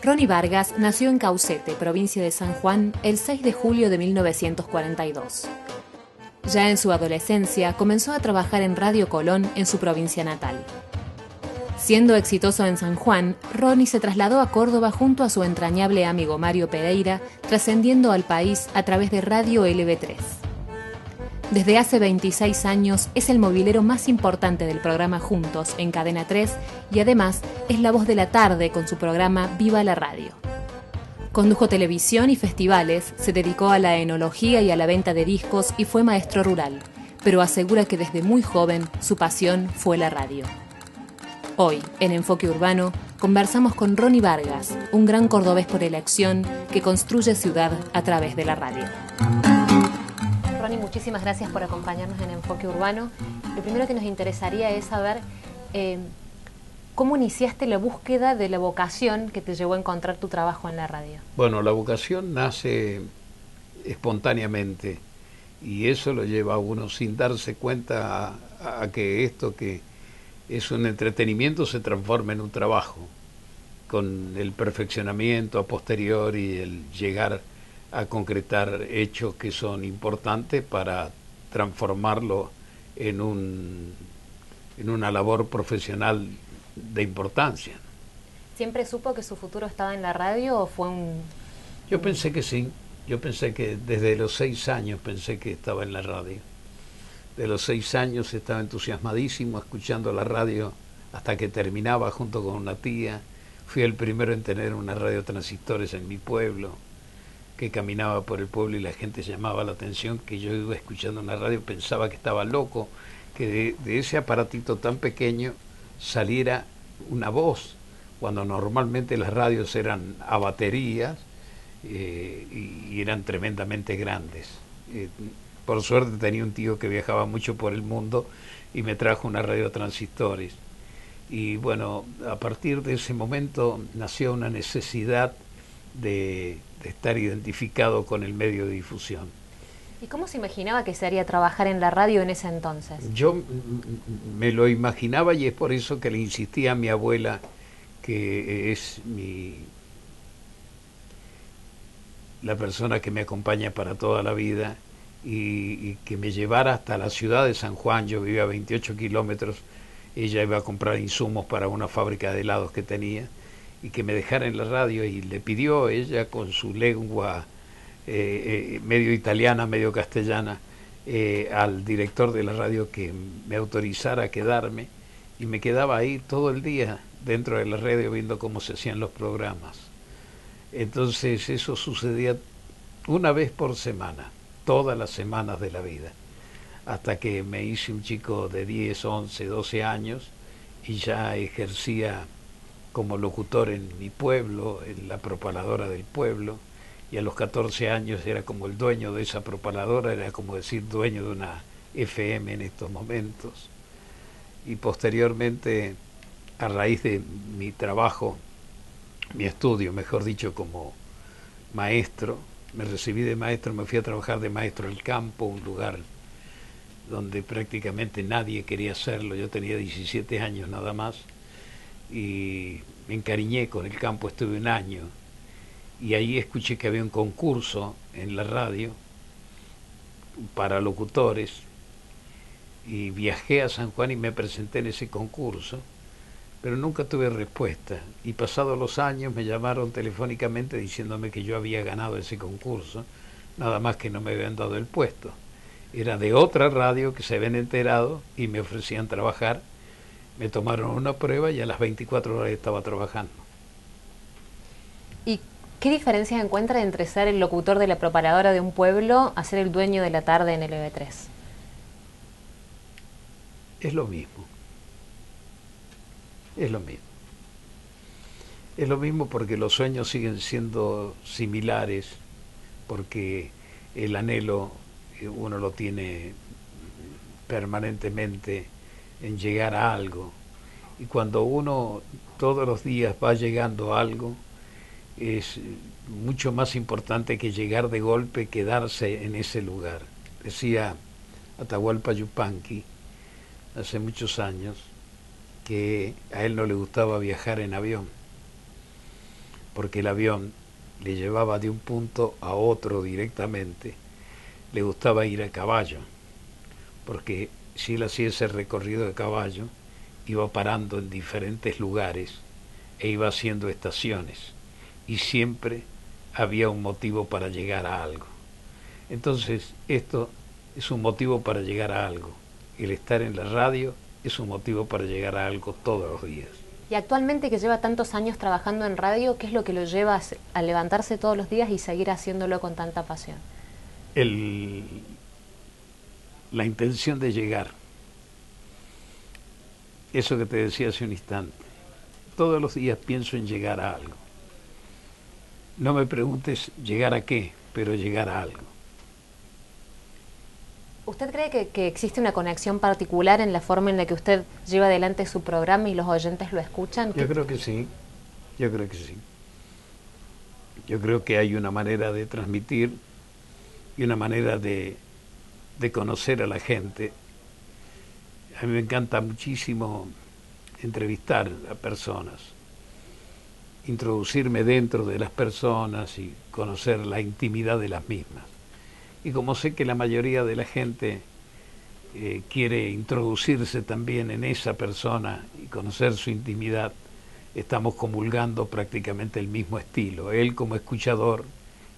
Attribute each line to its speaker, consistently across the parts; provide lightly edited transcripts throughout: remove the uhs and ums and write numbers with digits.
Speaker 1: Ronnie Vargas nació en Caucete, provincia de San Juan, el 6 de julio de 1942. Ya en su adolescencia comenzó a trabajar en Radio Colón en su provincia natal. Siendo exitoso en San Juan, Ronnie se trasladó a Córdoba junto a su entrañable amigo Mario Pereira, trascendiendo al país a través de Radio LB3. Desde hace 26 años es el movilero más importante del programa Juntos en Cadena 3 y además es la voz de la tarde con su programa Viva la Radio. Condujo televisión y festivales, se dedicó a la enología y a la venta de discos y fue maestro rural, pero asegura que desde muy joven su pasión fue la radio. Hoy, en Enfoque Urbano, conversamos con Ronnie Vargas, un gran cordobés por elección que construye ciudad a través de la radio. Ronnie, muchísimas gracias por acompañarnos en Enfoque Urbano. Lo primero que nos interesaría es saber cómo iniciaste la búsqueda de la vocación que te llevó a encontrar tu trabajo en la radio.
Speaker 2: Bueno, la vocación nace espontáneamente y eso lo lleva a uno sin darse cuenta a que esto que es un entretenimiento se transforma en un trabajo, con el perfeccionamiento a posteriori, el llegar a concretar hechos que son importantes para transformarlo en una labor profesional de importancia.
Speaker 1: ¿Siempre supo que su futuro estaba en la radio o fue un...?
Speaker 2: Yo pensé que sí, yo pensé que desde los 6 años pensé que estaba en la radio. De los 6 años estaba entusiasmadísimo escuchando la radio hasta que terminaba junto con una tía. Fui el primero en tener una radio transistores en mi pueblo, que caminaba por el pueblo y la gente llamaba la atención que yo iba escuchando una radio, pensaba que estaba loco, que de ese aparatito tan pequeño saliera una voz, cuando normalmente las radios eran a baterías y eran tremendamente grandes. Por suerte tenía un tío que viajaba mucho por el mundo y me trajo una radio transistores. Y bueno, a partir de ese momento nació una necesidad de estar identificado con el medio de difusión.
Speaker 1: ¿Y cómo se imaginaba que se haría trabajar en la radio en ese entonces?
Speaker 2: Yo me lo imaginaba y es por eso que le insistía a mi abuela, que es la persona que me acompaña para toda la vida, y que me llevara hasta la ciudad de San Juan. Yo vivía a 28 kilómetros, ella iba a comprar insumos para una fábrica de helados que tenía, y que me dejara en la radio, y le pidió ella con su lengua medio italiana, medio castellana, al director de la radio que me autorizara a quedarme, y me quedaba ahí todo el día dentro de la radio viendo cómo se hacían los programas. Entonces eso sucedía una vez por semana, todas las semanas de la vida, hasta que me hice un chico de 10, 11, 12 años y ya ejercía como locutor en mi pueblo, en la propaladora del pueblo, y a los 14 años era como el dueño de esa propaladora, era como decir dueño de una FM en estos momentos. Y posteriormente, a raíz de mi trabajo, mi estudio, mejor dicho, como maestro, me recibí de maestro, me fui a trabajar de maestro al campo, un lugar donde prácticamente nadie quería hacerlo. Yo tenía 17 años nada más y me encariñé con el campo, estuve un año y ahí escuché que había un concurso en la radio para locutores y viajé a San Juan y me presenté en ese concurso, pero nunca tuve respuesta, y pasados los años me llamaron telefónicamente diciéndome que yo había ganado ese concurso, nada más que no me habían dado el puesto. Era de otra radio que se habían enterado y me ofrecían trabajar. Me tomaron una prueba y a las 24 horas estaba trabajando.
Speaker 1: ¿Y qué diferencia encuentra entre ser el locutor de la propaladora de un pueblo a ser el dueño de la tarde en LB3?
Speaker 2: Es lo mismo. Es lo mismo. Es lo mismo porque los sueños siguen siendo similares, porque el anhelo uno lo tiene permanentemente en llegar a algo, y cuando uno todos los días va llegando a algo, es mucho más importante que llegar de golpe, quedarse en ese lugar. Decía Atahualpa Yupanqui hace muchos años que a él no le gustaba viajar en avión, porque el avión le llevaba de un punto a otro directamente. Le gustaba ir a caballo, porque si él hacía ese recorrido de caballo, iba parando en diferentes lugares e iba haciendo estaciones, y siempre había un motivo para llegar a algo. Entonces, esto es un motivo para llegar a algo. El estar en la radio es un motivo para llegar a algo todos los días.
Speaker 1: Y actualmente, que lleva tantos años trabajando en radio, ¿qué es lo que lo lleva a levantarse todos los días y seguir haciéndolo con tanta pasión?
Speaker 2: La intención de llegar. Eso que te decía hace un instante. Todos los días pienso en llegar a algo. No me preguntes llegar a qué, pero llegar a algo.
Speaker 1: ¿Usted cree que existe una conexión particular en la forma en la que usted lleva adelante su programa y los oyentes lo escuchan?
Speaker 2: Yo creo que sí, yo creo que sí. Yo creo que hay una manera de transmitir y una manera de conocer a la gente. A mí me encanta muchísimo entrevistar a personas, introducirme dentro de las personas y conocer la intimidad de las mismas. Y como sé que la mayoría de la gente quiere introducirse también en esa persona y conocer su intimidad, estamos comulgando prácticamente el mismo estilo, él como escuchador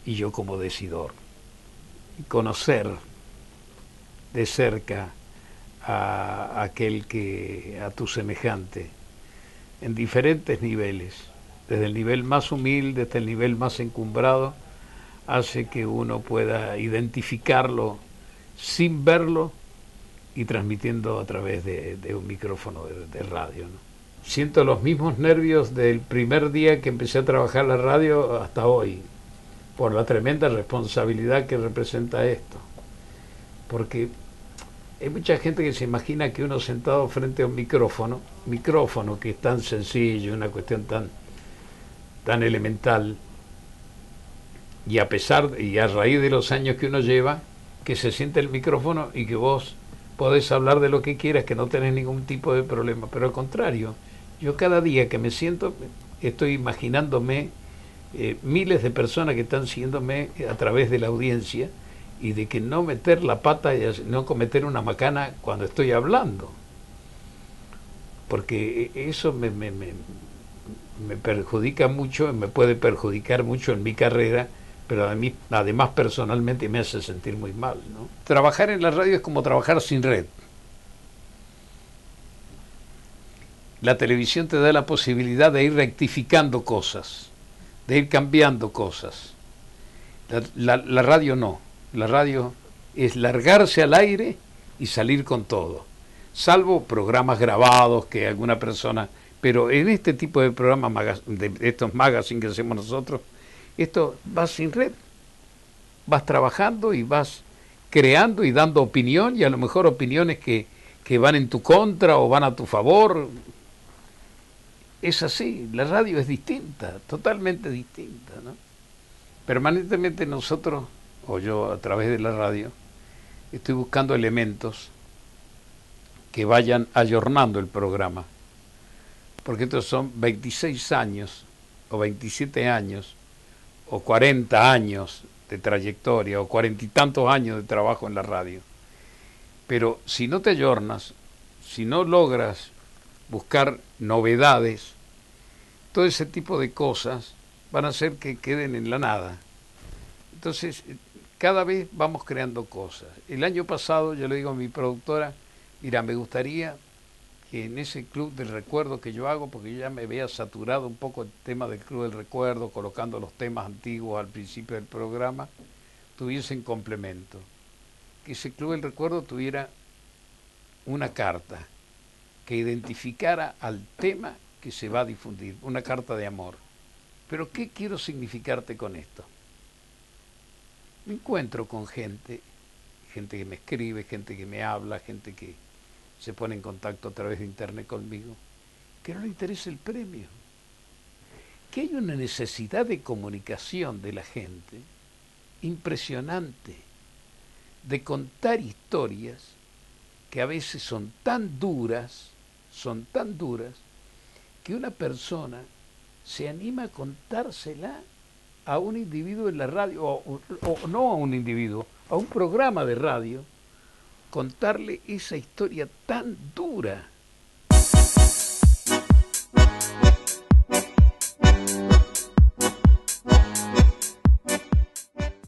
Speaker 2: y yo como decidor. Y conocer de cerca a aquel a tu semejante, en diferentes niveles, desde el nivel más humilde hasta el nivel más encumbrado, hace que uno pueda identificarlo sin verlo y transmitiendo a través de un micrófono de radio, ¿no? Siento los mismos nervios del primer día que empecé a trabajar la radio hasta hoy, por la tremenda responsabilidad que representa esto. Porque hay mucha gente que se imagina que uno sentado frente a un micrófono que es tan sencillo, una cuestión tan elemental, y a raíz de los años que uno lleva, que se siente el micrófono y que vos podés hablar de lo que quieras, que no tenés ningún tipo de problema. Pero al contrario, yo cada día que me siento, estoy imaginándome miles de personas que están siguiéndome a través de la audiencia, y de que no meter la pata y no cometer una macana cuando estoy hablando, porque eso me perjudica mucho, me puede perjudicar mucho en mi carrera, pero además personalmente me hace sentir muy mal, ¿no? Trabajar en la radio es como trabajar sin red. La televisión te da la posibilidad de ir rectificando cosas, de ir cambiando cosas. La radio no. La radio es largarse al aire y salir con todo, salvo programas grabados que alguna persona, pero en este tipo de programas, de estos magazines que hacemos nosotros, esto vas sin red, vas trabajando y vas creando y dando opinión, y a lo mejor opiniones que van en tu contra o van a tu favor. Es así, la radio es distinta, totalmente distinta, ¿no? Permanentemente nosotros, o yo a través de la radio, estoy buscando elementos que vayan ayornando el programa, porque estos son 26 años, o 27 años, o 40 años de trayectoria, o 40 y tantos años de trabajo en la radio. Pero si no te ayornas, si no logras buscar novedades, todo ese tipo de cosas van a hacer que queden en la nada. Entonces, cada vez vamos creando cosas. El año pasado yo le digo a mi productora, mira, me gustaría que en ese club del recuerdo que yo hago, porque yo ya me había saturado un poco el tema del club del recuerdo, colocando los temas antiguos al principio del programa, tuviesen complemento. Que ese club del recuerdo tuviera una carta que identificara al tema que se va a difundir, una carta de amor. Pero ¿qué quiero significarte con esto? Me encuentro con gente que me escribe, gente que me habla, gente que se pone en contacto a través de internet conmigo, que no le interesa el premio, que hay una necesidad de comunicación de la gente impresionante, de contar historias que a veces son tan duras son tan duras que una persona se anima a contársela a un individuo en la radio, o no a un individuo, a un programa de radio, contarle esa historia tan dura